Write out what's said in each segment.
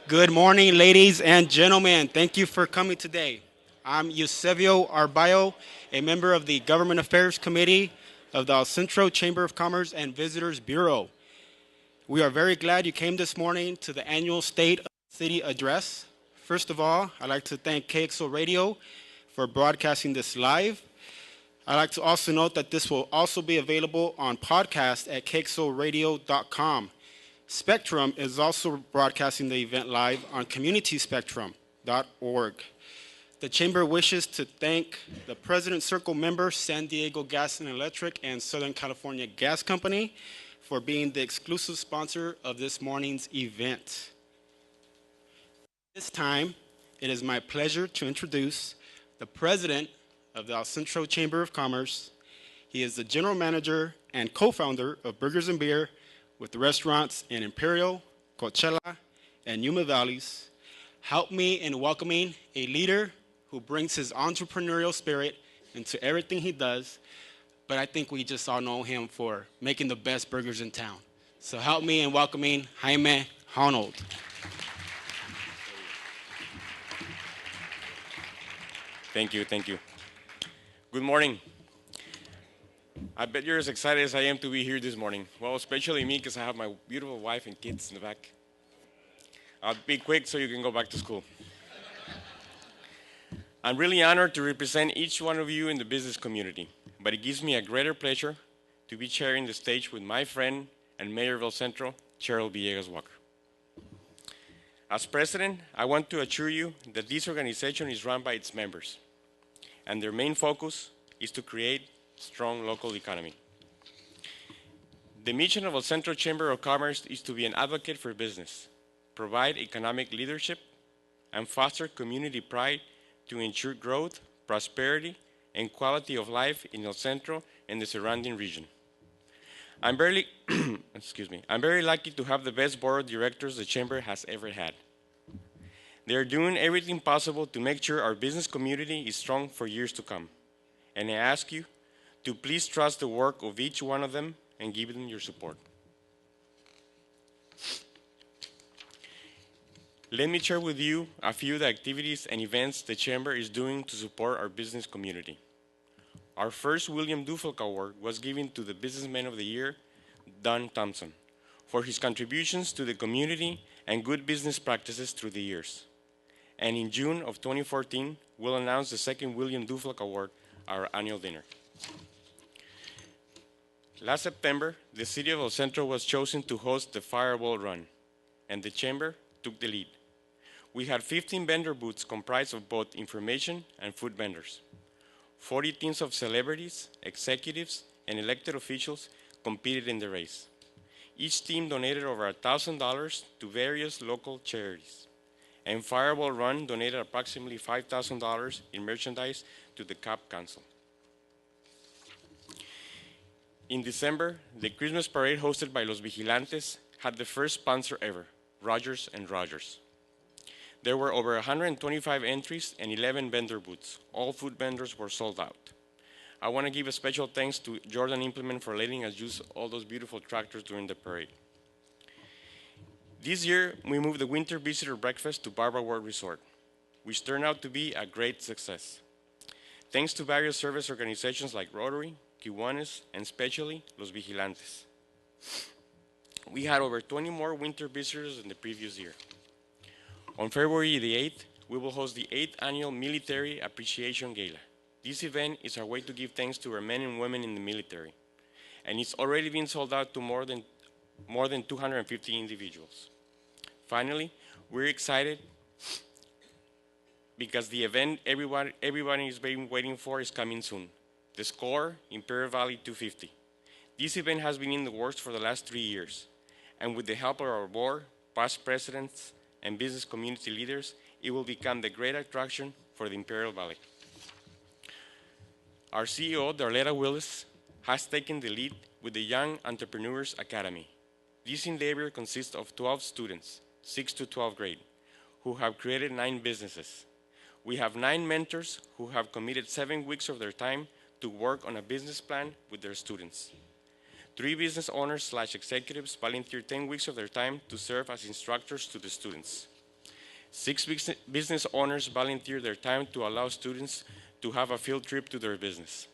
Good morning, ladies and gentlemen. Thank you for coming today. I'm Eusebio Arbayo, a member of the Government Affairs Committee of the El Centro Chamber of Commerce and Visitors Bureau. We are very glad you came this morning to the annual State of the City address. First of all, I'd like to thank KXO Radio for broadcasting this live. I'd like to also note that this will also be available on podcast at kxoradio.com. Spectrum is also broadcasting the event live on communityspectrum.org. The Chamber wishes to thank the President Circle member, San Diego Gas and Electric and Southern California Gas Company, for being the exclusive sponsor of this morning's event. This time, it is my pleasure to introduce the President of the El Centro Chamber of Commerce. He is the General Manager and Co-founder of Burgers and Beer, with the restaurants in Imperial, Coachella, and Yuma Valleys. Help me in welcoming a leader who brings his entrepreneurial spirit into everything he does, but I think we just all know him for making the best burgers in town. So help me in welcoming Jaime Honold. Thank you. Good morning. I bet you're as excited as I am to be here this morning. Well, especially me, because I have my beautiful wife and kids in the back. I'll be quick so you can go back to school. I'm really honored to represent each one of you in the business community, but it gives me a greater pleasure to be sharing the stage with my friend and Mayor of El Centro, Cheryl Villegas Walker. As president, I want to assure you that this organization is run by its members, and their main focus is to create strong local economy. The mission of El Centro Chamber of Commerce is to be an advocate for business, provide economic leadership, and foster community pride to ensure growth, prosperity, and quality of life in El Centro and the surrounding region. I'm very lucky to have the best board of directors the Chamber has ever had. They are doing everything possible to make sure our business community is strong for years to come. And I ask you to please trust the work of each one of them and give them your support. Let me share with you a few of the activities and events the Chamber is doing to support our business community. Our first William Dufalk Award was given to the Businessman of the Year, Don Thompson, for his contributions to the community and good business practices through the years. And in June of 2014, we'll announce the second William Dufalk Award, our annual dinner. Last September, the city of El Centro was chosen to host the Fireball Run, and the Chamber took the lead. We had 15 vendor booths comprised of both information and food vendors. 40 teams of celebrities, executives, and elected officials competed in the race. Each team donated over $1,000 to various local charities, and Fireball Run donated approximately $5,000 in merchandise to the CAP Council. In December, the Christmas parade hosted by Los Vigilantes had the first sponsor ever, Rogers and Rogers. There were over 125 entries and 11 vendor booths. All food vendors were sold out. I want to give a special thanks to Jordan Implement for letting us use all those beautiful tractors during the parade. This year, we moved the Winter Visitor Breakfast to Barbara Ward Resort, which turned out to be a great success. Thanks to various service organizations like Rotary, Kiwanis, and especially Los Vigilantes. We had over 20 more winter visitors than the previous year. On February the 8th, we will host the 8th Annual Military Appreciation Gala. This event is our way to give thanks to our men and women in the military, and it's already been sold out to more than 250 individuals. Finally, we're excited because the event everybody is waiting for is coming soon. The Score Imperial Valley 250. This event has been in the works for the last 3 years, and with the help of our board, past presidents, and business community leaders, it will become the great attraction for the Imperial Valley. Our CEO, Darletta Willis, has taken the lead with the Young Entrepreneurs Academy. This endeavor consists of 12 students, 6 to 12th grade, who have created 9 businesses. We have 9 mentors who have committed 7 weeks of their time to work on a business plan with their students. 3 business owners/executives volunteer 10 weeks of their time to serve as instructors to the students. 6 business owners volunteered their time to allow students to have a field trip to their business.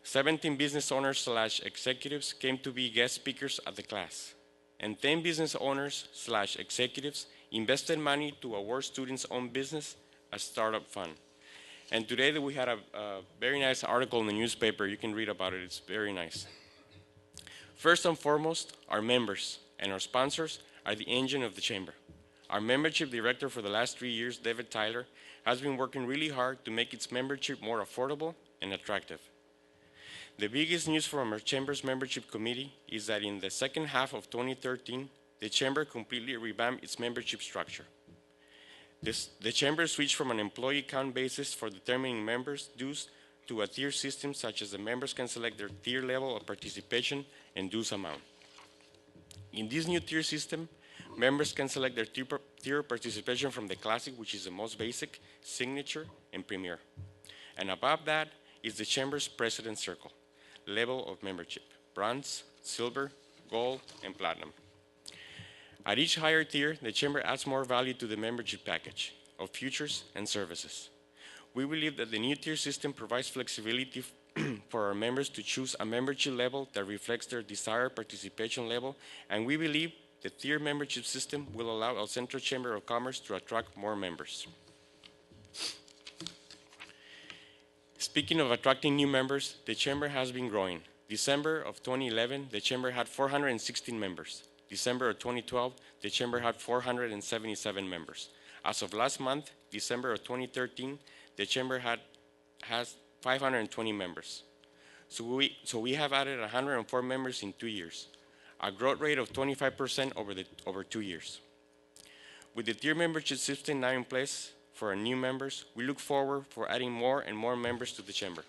17 business owners/executives came to be guest speakers at the class, and 10 business owners/executives invested money to award students' own business a startup fund. And today we had a very nice article in the newspaper. You can read about it. It's very nice. First and foremost, our members and our sponsors are the engine of the chamber. Our membership director for the last 3 years, David Tyler, has been working really hard to make its membership more affordable and attractive. The biggest news from our chamber's membership committee is that in the second half of 2013, the chamber completely revamped its membership structure. The chamber switched from an employee count basis for determining members' dues to a tier system such as the members can select their tier level of participation and dues amount. In this new tier system, members can select their tier participation from the Classic, which is the most basic, Signature, and Premier. And above that is the chamber's President Circle level of membership: Bronze, Silver, Gold, and Platinum. At each higher tier, the chamber adds more value to the membership package of features and services. We believe that the new tier system provides flexibility for our members to choose a membership level that reflects their desired participation level, and we believe the tier membership system will allow El Centro Chamber of Commerce to attract more members. Speaking of attracting new members, the chamber has been growing. December of 2011, the chamber had 416 members. December of 2012, the chamber had 477 members. As of last month, December of 2013, the chamber has 520 members. So we have added 104 members in 2 years, a growth rate of 25% over 2 years. With the tier membership system now in place for our new members, we look forward for adding more and more members to the chamber.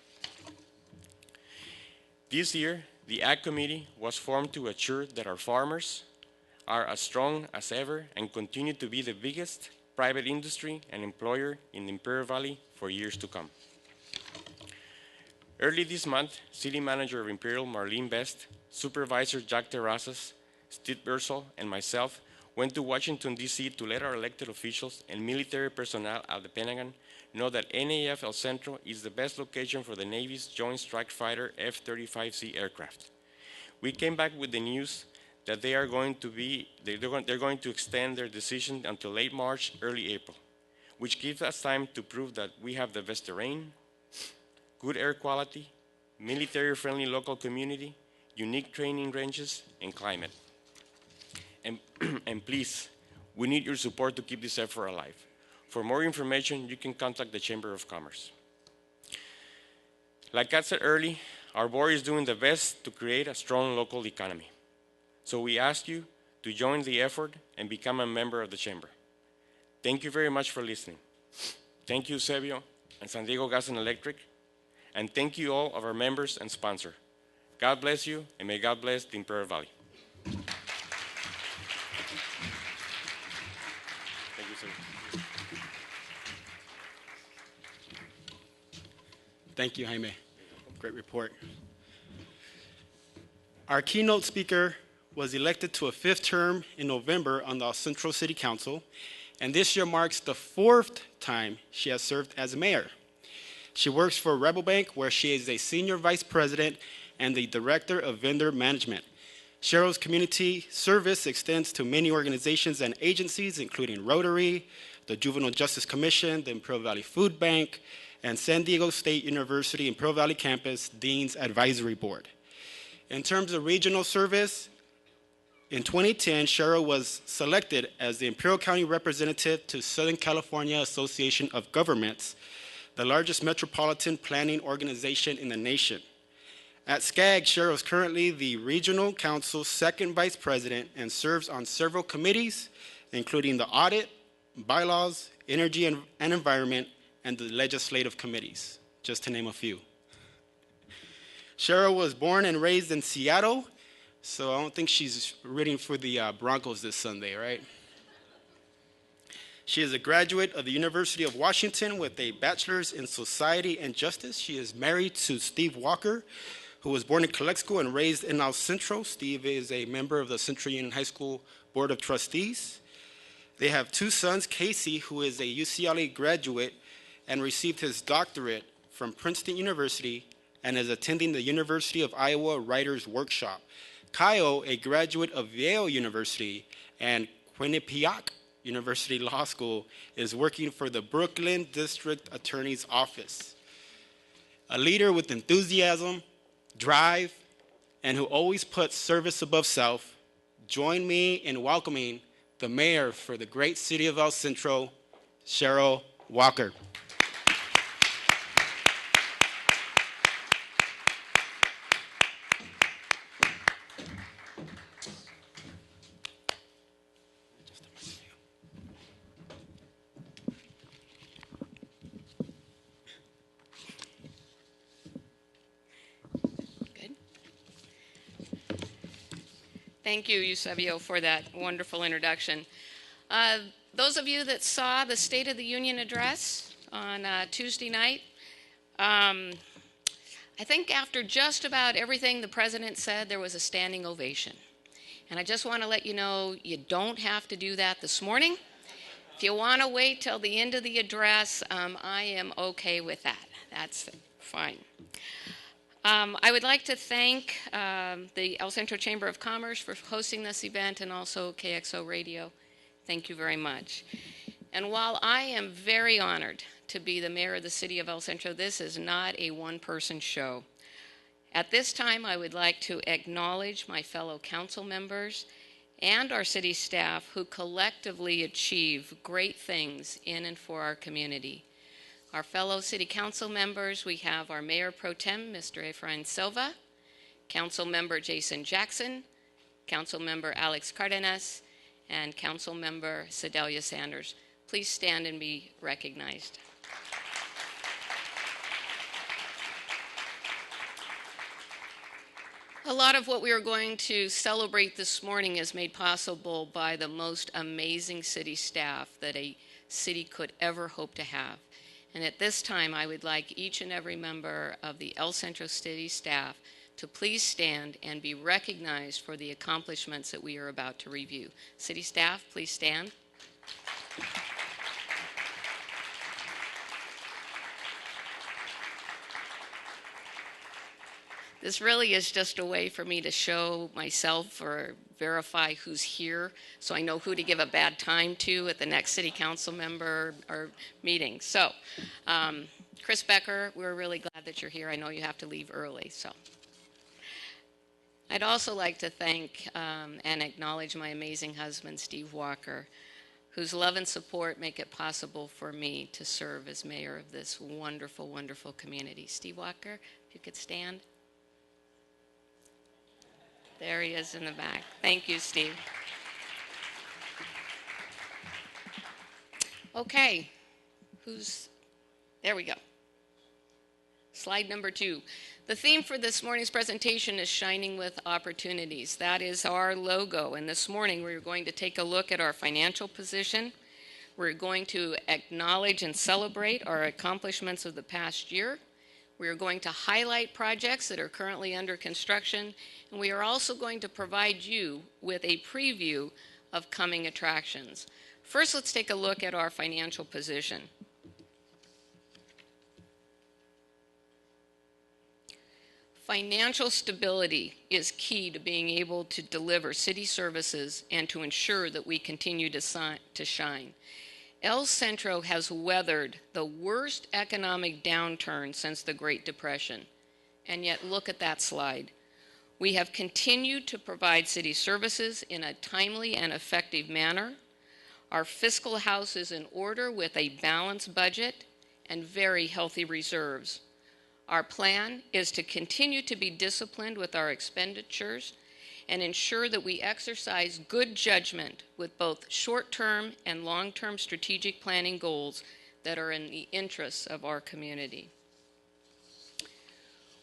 This year, the Ag Committee was formed to ensure that our farmers are as strong as ever and continue to be the biggest private industry and employer in the Imperial Valley for years to come. Early this month, City Manager of Imperial, Marlene Best, Supervisor Jack Terrazas, Steve Bersol, and myself went to Washington, D.C. to let our elected officials and military personnel at the Pentagon know that NAF El Centro is the best location for the Navy's Joint Strike Fighter F-35C aircraft. We came back with the news that they're going to extend their decision until late March, early April, which gives us time to prove that we have the best terrain, good air quality, military-friendly local community, unique training ranges, and climate. And please, we need your support to keep this effort alive. For more information, you can contact the Chamber of Commerce. Like I said earlier, our board is doing the best to create a strong local economy. So we ask you to join the effort and become a member of the Chamber. Thank you very much for listening. Thank you, Sebio and San Diego Gas and Electric. And thank you all of our members and sponsors. God bless you, and may God bless the Imperial Valley. Thank you, sir. Thank you, Jaime. Great report. Our keynote speaker was elected to a 5th term in November on the Central City Council, and this year marks the 4th time she has served as mayor. She works for Rebel Bank, where she is a senior vice president and the director of vendor management. Cheryl's community service extends to many organizations and agencies, including Rotary, the Juvenile Justice Commission, the Imperial Valley Food Bank, and San Diego State University Imperial Valley Campus Dean's Advisory Board. In terms of regional service, in 2010, Cheryl was selected as the Imperial County representative to Southern California Association of Governments, the largest metropolitan planning organization in the nation. At SCAG, Cheryl is currently the Regional Council's 2nd Vice President and serves on several committees, including the Audit, Bylaws, Energy and Environment, and the Legislative Committees, just to name a few. Cheryl was born and raised in Seattle, so I don't think she's rooting for the Broncos this Sunday, right? She is a graduate of the University of Washington with a bachelor's in society and justice. She is married to Steve Walker, who was born in Calexico and raised in El Centro. Steve is a member of the Central Union High School Board of Trustees. They have two sons, Casey, who is a UCLA graduate and received his doctorate from Princeton University and is attending the University of Iowa Writers Workshop. Kyle, a graduate of Yale University and Quinnipiac University Law School, is working for the Brooklyn District Attorney's Office. A leader with enthusiasm, drive, and who always puts service above self, join me in welcoming the mayor for the great city of El Centro, Cheryl Walker. Thank you, Eusebio, for that wonderful introduction. Those of you that saw the State of the Union address on Tuesday night, I think after just about everything the president said, there was a standing ovation. And I just want to let you know, you don't have to do that this morning. If you want to wait till the end of the address, I am okay with that. That's fine. I would like to thank the El Centro Chamber of Commerce for hosting this event and also KXO Radio. Thank you very much. And while I am very honored to be the mayor of the city of El Centro, this is not a one-person show. At this time, I would like to acknowledge my fellow council members and our city staff who collectively achieve great things in and for our community. Our fellow city council members, we have our Mayor Pro Tem, Mr. Efrain Silva, Council Member Jason Jackson, Council Member Alex Cardenas, and Council Member Sedalia Sanders. Please stand and be recognized. A lot of what we are going to celebrate this morning is made possible by the most amazing city staff that a city could ever hope to have. And at this time, I would like each and every member of the El Centro City staff to please stand and be recognized for the accomplishments that we are about to review. City staff, please stand. This really is just a way for me to show myself or verify who's here so I know who to give a bad time to at the next city council member or meeting. So, Chris Becker, we're really glad that you're here. I know you have to leave early. So, I'd also like to thank and acknowledge my amazing husband, Steve Walker, whose love and support make it possible for me to serve as mayor of this wonderful, wonderful community. Steve Walker, if you could stand. There he is in the back. Thank you, Steve. Okay, there we go. Slide number 2. The theme for this morning's presentation is Shining with Opportunities. That is our logo, and this morning we're going to take a look at our financial position. We're going to acknowledge and celebrate our accomplishments of the past year. We are going to highlight projects that are currently under construction, and we are also going to provide you with a preview of coming attractions. First, let's take a look at our financial position. Financial stability is key to being able to deliver city services and to ensure that we continue to shine. El Centro has weathered the worst economic downturn since the Great Depression. And yet, look at that slide. We have continued to provide city services in a timely and effective manner. Our fiscal house is in order with a balanced budget and very healthy reserves. Our plan is to continue to be disciplined with our expenditures and ensure that we exercise good judgment with both short-term and long-term strategic planning goals that are in the interests of our community.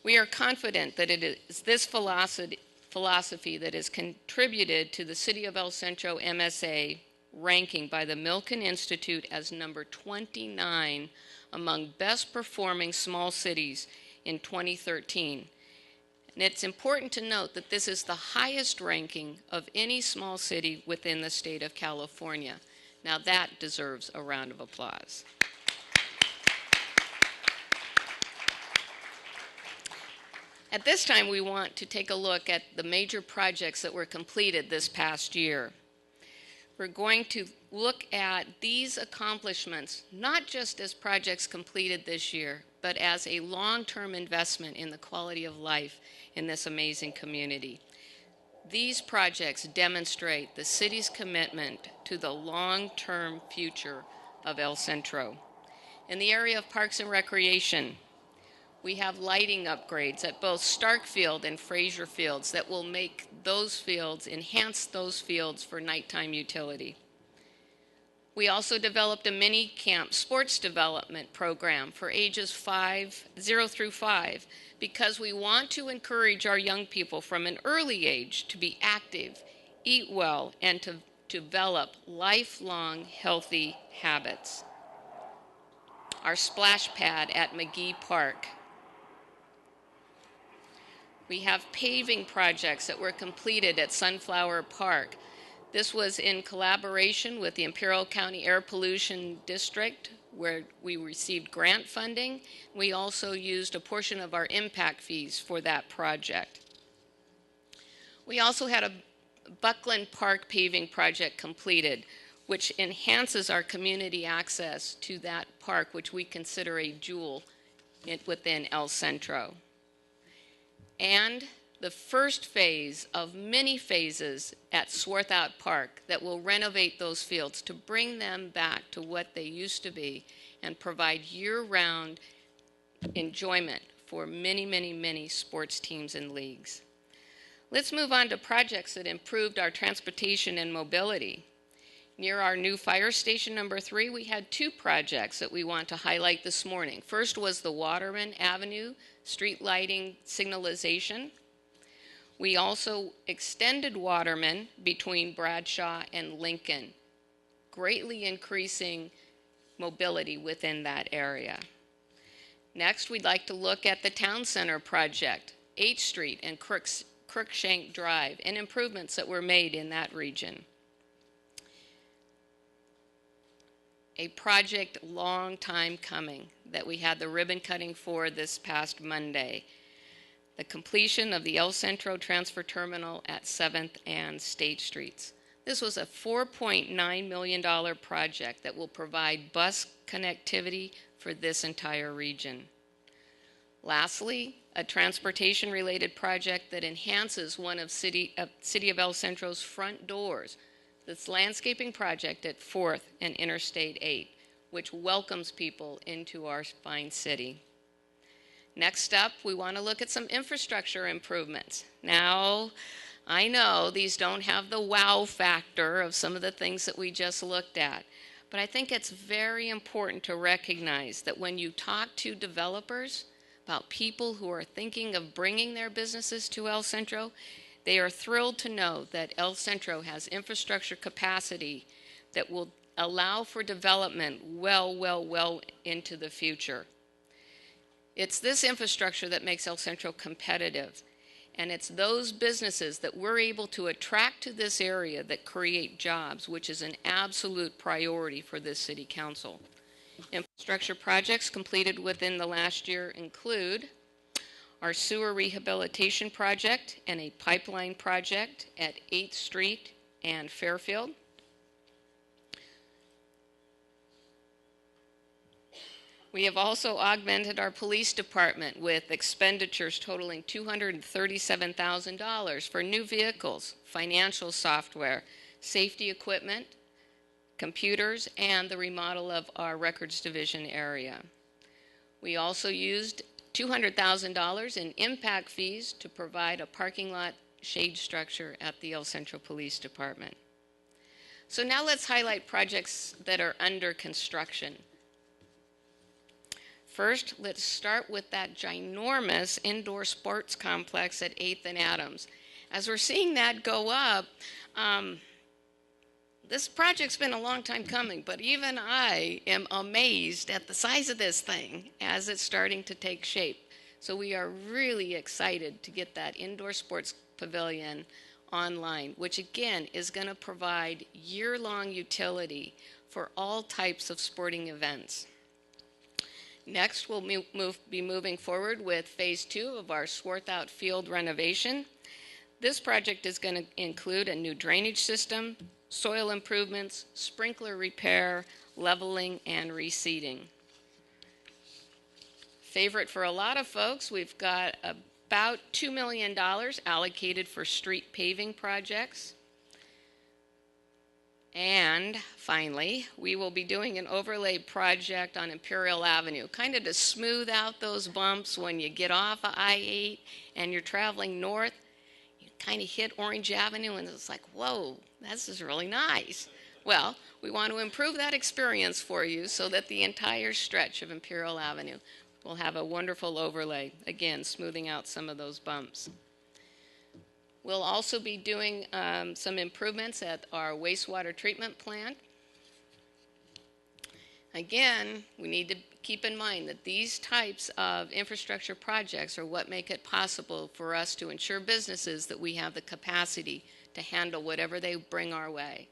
We are confident that it is this philosophy that has contributed to the City of El Centro MSA ranking by the Milken Institute as number 29 among best performing small cities in 2013. And it's important to note that this is the highest ranking of any small city within the state of California. Now that deserves a round of applause. At this time, we want to take a look at the major projects that were completed this past year. We're going to look at these accomplishments, not just as projects completed this year, but as a long-term investment in the quality of life in this amazing community. These projects demonstrate the city's commitment to the long-term future of El Centro. In the area of parks and recreation, we have lighting upgrades at both Stark Field and Fraser Fields that will make those fields, enhance those fields for nighttime utility. We also developed a mini camp sports development program for ages 0 through 5 because we want to encourage our young people from an early age to be active, eat well, and to develop lifelong healthy habits. Our splash pad at McGee Park. We have paving projects that were completed at Sunflower Park. This was in collaboration with the Imperial County Air Pollution District, where we received grant funding. We also used a portion of our impact fees for that project. We also had a Buckland Park paving project completed, which enhances our community access to that park, which we consider a jewel within El Centro. And the first phase of many phases at Swarthout Park that will renovate those fields to bring them back to what they used to be and provide year-round enjoyment for many, many, many sports teams and leagues. Let's move on to projects that improved our transportation and mobility. Near our new fire station number 3, we had 2 projects that we want to highlight this morning. First was the Waterman Avenue street lighting signalization. We also extended Waterman between Bradshaw and Lincoln, greatly increasing mobility within that area. Next, we'd like to look at the Town Center project, 8th Street and Crookshank Drive, and improvements that were made in that region. A project long time coming that we had the ribbon cutting for this past Monday. The completion of the El Centro Transfer Terminal at 7th and State Streets. This was a $4.9 million project that will provide bus connectivity for this entire region. Lastly, a transportation-related project that enhances one of City of El Centro's front doors. This landscaping project at 4th and Interstate 8, which welcomes people into our fine city. Next up, we want to look at some infrastructure improvements. Now, I know these don't have the wow factor of some of the things that we just looked at, but I think it's very important to recognize that when you talk to developers about people who are thinking of bringing their businesses to El Centro, they are thrilled to know that El Centro has infrastructure capacity that will allow for development well into the future. It's this infrastructure that makes El Centro competitive, and it's those businesses that we're able to attract to this area that create jobs, which is an absolute priority for this city council. Infrastructure projects completed within the last year include our sewer rehabilitation project and a pipeline project at 8th Street and Fairfield. We have also augmented our police department with expenditures totaling $237,000 for new vehicles, financial software, safety equipment, computers, and the remodel of our records division area. We also used $200,000 in impact fees to provide a parking lot shade structure at the El Centro Police Department. So now let's highlight projects that are under construction. First, let's start with that ginormous indoor sports complex at 8th and Adams. As we're seeing that go up, this project's been a long time coming, but even I am amazed at the size of this thing as it's starting to take shape. So we are really excited to get that indoor sports pavilion online, which again is going to provide year-long utility for all types of sporting events. Next, we'll be moving forward with phase 2 of our Swarthout Field renovation. This project is going to include a new drainage system, soil improvements, sprinkler repair, leveling, and reseeding. Favorite for a lot of folks, we've got about $2 million allocated for street paving projects. And finally, we will be doing an overlay project on Imperial Avenue, kind of to smooth out those bumps when you get off of I-8 and you're traveling north. You kind of hit Orange Avenue and it's like, whoa, this is really nice. Well, we want to improve that experience for you so that the entire stretch of Imperial Avenue will have a wonderful overlay, again, smoothing out some of those bumps. We'll also be doing some improvements at our wastewater treatment plant. Again, we need to keep in mind that these types of infrastructure projects are what make it possible for us to ensure businesses that we have the capacity to handle whatever they bring our way.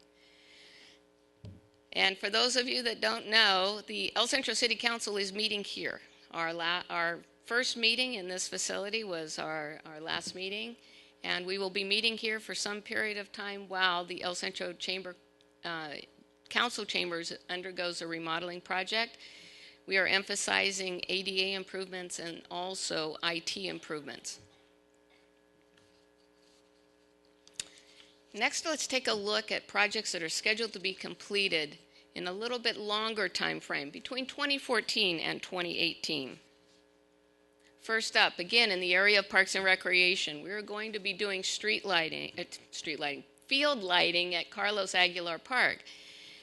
And for those of you that don't know, the El Centro City Council is meeting here. Our first meeting in this facility was our last meeting. And we will be meeting here for some period of time while the El Centro Council Chambers undergoes a remodeling project. We are emphasizing ADA improvements and also IT improvements. Next, let's take a look at projects that are scheduled to be completed in a little bit longer time frame, between 2014 and 2018. First up, again, in the area of Parks and Recreation, we're going to be doing field lighting at Carlos Aguilar Park.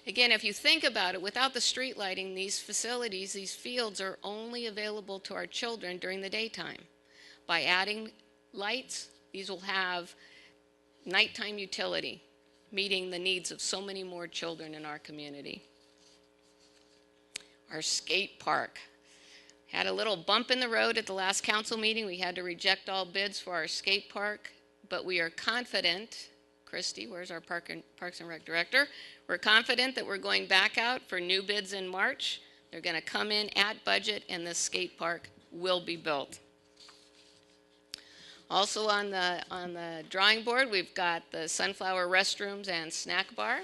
Again, if you think about it, without the street lighting, these facilities, these fields are only available to our children during the daytime. By adding lights, these will have nighttime utility, meeting the needs of so many more children in our community. Our skate park. Had a little bump in the road at the last council meeting. We had to reject all bids for our skate park, but we are confident, Christy, where's our Parks and Rec director? We're confident that we're going back out for new bids in March. They're going to come in at budget and this skate park will be built. Also on the drawing board, we've got the Sunflower restrooms and snack bar.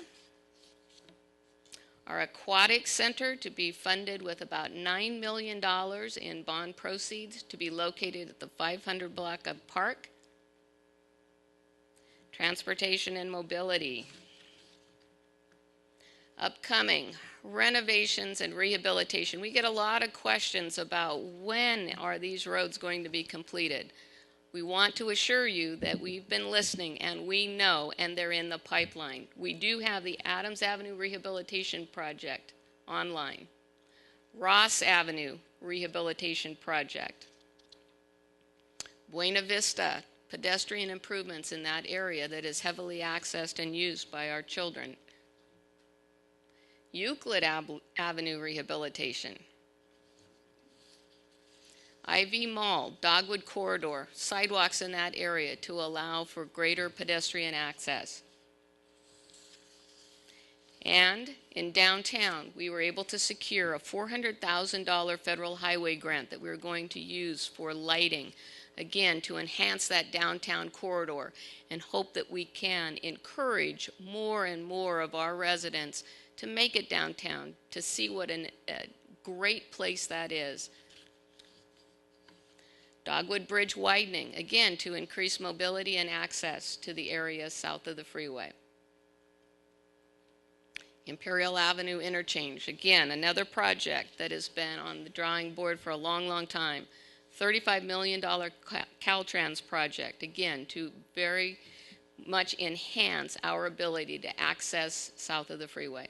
Our aquatic center to be funded with about $9 million in bond proceeds to be located at the 500 block of Park. Transportation and mobility. Upcoming renovations and rehabilitation. We get a lot of questions about when are these roads going to be completed. We want to assure you that we've been listening and we know, and they're in the pipeline. We do have the Adams Avenue Rehabilitation Project online. Ross Avenue Rehabilitation Project. Buena Vista, pedestrian improvements in that area that is heavily accessed and used by our children. Euclid Avenue Rehabilitation. Ivy Mall, Dogwood Corridor, sidewalks in that area to allow for greater pedestrian access. And in downtown, we were able to secure a $400,000 federal highway grant that we were going to use for lighting, again, to enhance that downtown corridor and hope that we can encourage more and more of our residents to make it downtown, to see what a great place that is. Dogwood Bridge widening, again, to increase mobility and access to the area south of the freeway. Imperial Avenue interchange, again, another project that has been on the drawing board for a long, long time. $35 million Caltrans project, again, to very much enhance our ability to access south of the freeway.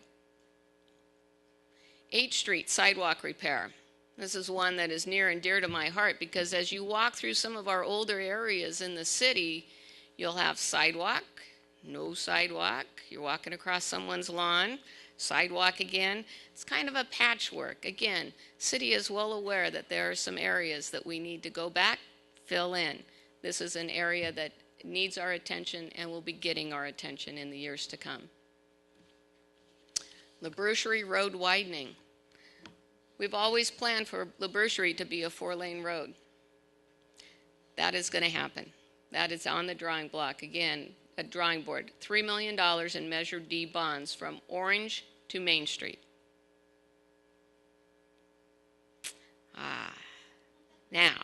8th Street sidewalk repair. This is one that is near and dear to my heart because as you walk through some of our older areas in the city, you'll have sidewalk, no sidewalk, you're walking across someone's lawn, sidewalk again. It's kind of a patchwork. Again, city is well aware that there are some areas that we need to go back, fill in. This is an area that needs our attention and will be getting our attention in the years to come. LaBrucherie Road widening. We've always planned for LaBrucherie to be a 4-lane road. That is going to happen. That is on the drawing block. Again, a drawing board. $3 million in Measure D bonds from Orange to Main Street. Now,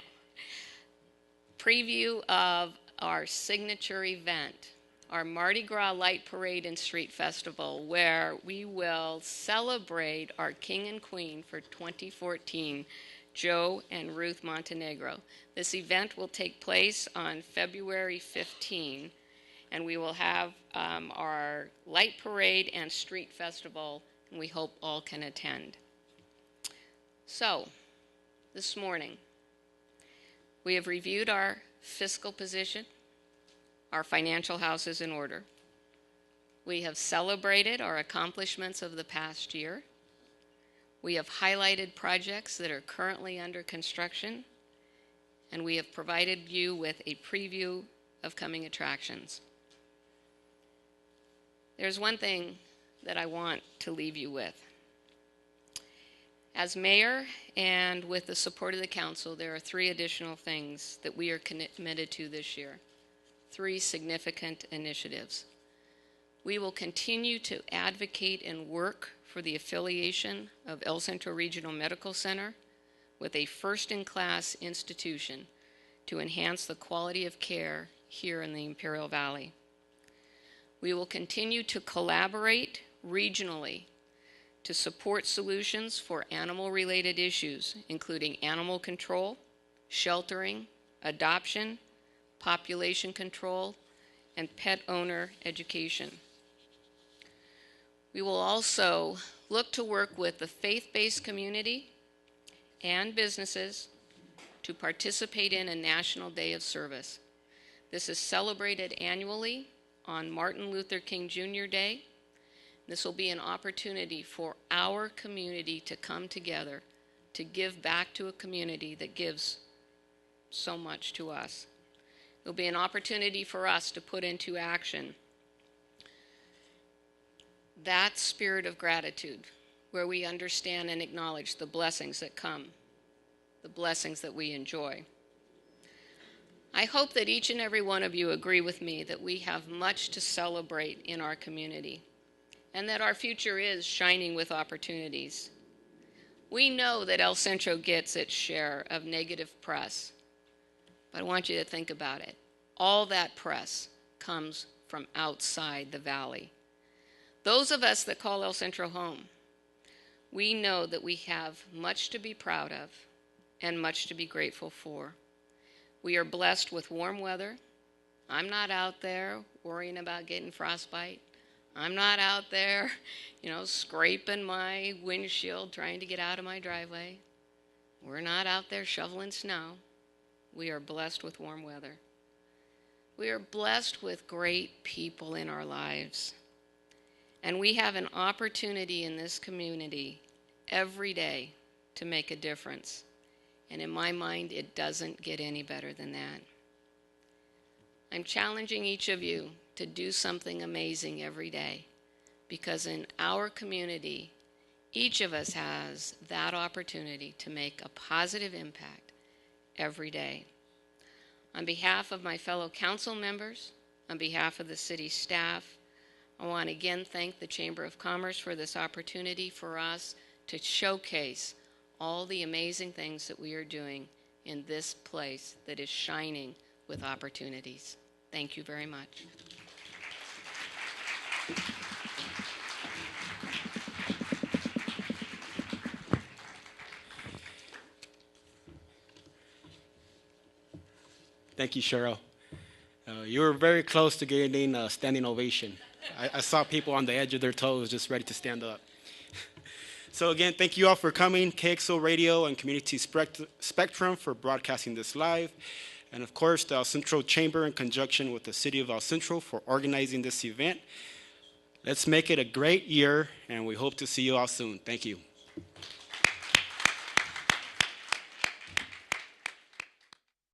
preview of our signature event, our Mardi Gras Light Parade and Street Festival, where we will celebrate our King and Queen for 2014, Joe and Ruth Montenegro. This event will take place on February 15, and we will have our Light Parade and Street Festival, and we hope all can attend. So, this morning, we have reviewed our fiscal position. Our financial house is in order. We have celebrated our accomplishments of the past year. We have highlighted projects that are currently under construction, and we have provided you with a preview of coming attractions. There's one thing that I want to leave you with. As mayor and with the support of the council, there are 3 additional things that we are committed to this year. 3 significant initiatives. We will continue to advocate and work for the affiliation of El Centro Regional Medical Center with a first-in-class institution to enhance the quality of care here in the Imperial Valley. We will continue to collaborate regionally to support solutions for animal-related issues, including animal control, sheltering, adoption, population control, and pet owner education. We will also look to work with the faith-based community and businesses to participate in a National Day of Service. This is celebrated annually on Martin Luther King Jr. Day. This will be an opportunity for our community to come together to give back to a community that gives so much to us. It will be an opportunity for us to put into action that spirit of gratitude where we understand and acknowledge the blessings that come, the blessings that we enjoy. I hope that each and every one of you agree with me that we have much to celebrate in our community, and that our future is shining with opportunities. We know that El Centro gets its share of negative press, but I want you to think about it. All that press comes from outside the valley. Those of us that call El Centro home, we know that we have much to be proud of and much to be grateful for. We are blessed with warm weather. I'm not out there worrying about getting frostbite. I'm not out there, scraping my windshield trying to get out of my driveway. We're not out there shoveling snow. We are blessed with warm weather. We are blessed with great people in our lives. And we have an opportunity in this community every day to make a difference. And in my mind, it doesn't get any better than that. I'm challenging each of you to do something amazing every day, because in our community, each of us has that opportunity to make a positive impact every day. On behalf of my fellow council members, on behalf of the city staff, I want to again thank the Chamber of Commerce for this opportunity for us to showcase all the amazing things that we are doing in this place that is shining with opportunities. Thank you very much. Thank you, Cheryl. You were very close to getting a standing ovation. I saw people on the edge of their toes just ready to stand up. So again, thank you all for coming, KXO Radio and Community Spectrum for broadcasting this live. And of course, the El Centro Chamber in conjunction with the City of El Centro for organizing this event. Let's make it a great year, and we hope to see you all soon. Thank you.